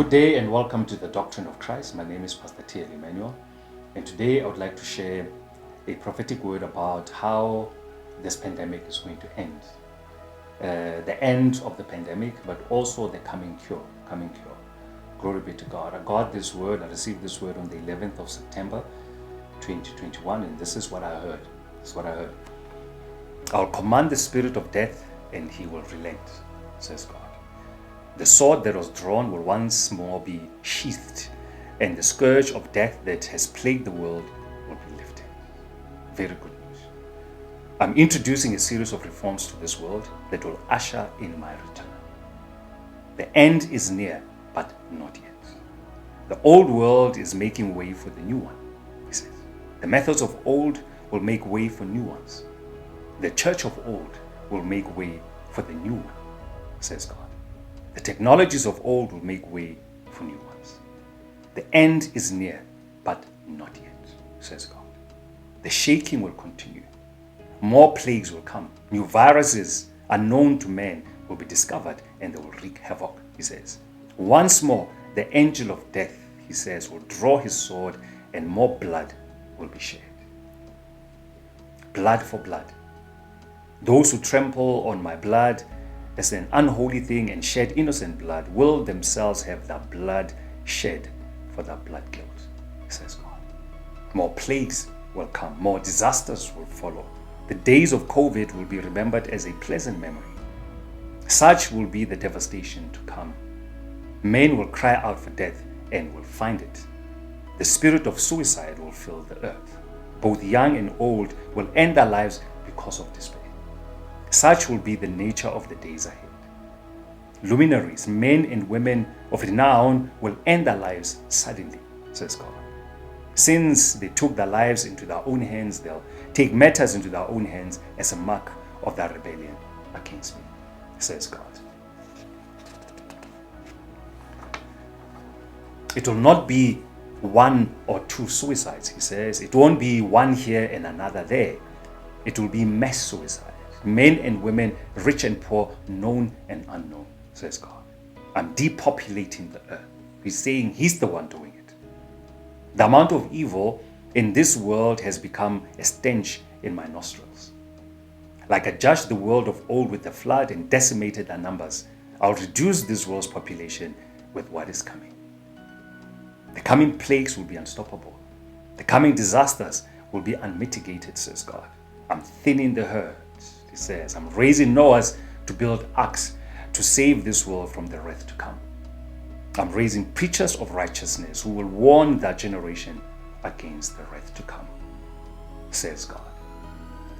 Good day and welcome to the Doctrine of Christ. My name is Pastor T.L. Emmanuel, and today I would like to share a prophetic word about how this pandemic is going to end. The end of the pandemic, but also the coming cure. Glory be to God. I got this word, I received this word on the 11th of September 2021, and this is what I heard. I'll command the spirit of death and he will relent, says God. The sword that was drawn will once more be sheathed, and the scourge of death that has plagued the world will be lifted. Very good news. I'm introducing a series of reforms to this world that will usher in my return. The end is near, but not yet. The old world is making way for the new one, he says. The methods of old will make way for new ones. The church of old will make way for the new one, says God. The technologies of old will make way for new ones. The end is near, but not yet, says God. The shaking will continue. More plagues will come. New viruses unknown to man will be discovered and they will wreak havoc, he says. Once more, the angel of death, he says, will draw his sword and more blood will be shed. Blood for blood. Those who trample on my blood as an unholy thing and shed innocent blood will themselves have their blood shed for their blood guilt, says God. More plagues will come, more disasters will follow. The days of COVID will be remembered as a pleasant memory. Such will be the devastation to come. Men will cry out for death and will find it. The spirit of suicide will fill the earth. Both young and old will end their lives because of despair. Such will be the nature of the days ahead. Luminaries, men and women of renown, will end their lives suddenly, says God. Since they took their lives into their own hands, they'll take matters into their own hands as a mark of their rebellion against me, says God. It will not be one or two suicides, he says. It won't be one here and another there. It will be mass suicide. Men and women, rich and poor, known and unknown, says God. I'm depopulating the earth. He's saying he's the one doing it. The amount of evil in this world has become a stench in my nostrils. Like I judged the world of old with the flood and decimated their numbers, I'll reduce this world's population with what is coming. The coming plagues will be unstoppable. The coming disasters will be unmitigated, says God. I'm thinning the herd. He says, I'm raising Noahs to build arks to save this world from the wrath to come. I'm raising preachers of righteousness who will warn that generation against the wrath to come, says God.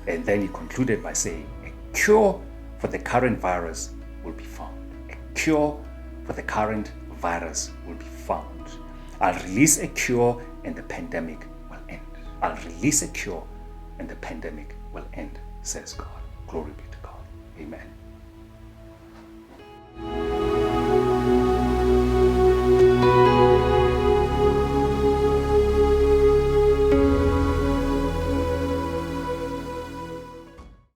And then he concluded by saying, a cure for the current virus will be found. A cure for the current virus will be found. I'll release a cure and the pandemic will end. I'll release a cure and the pandemic will end, says God. Glory be to God.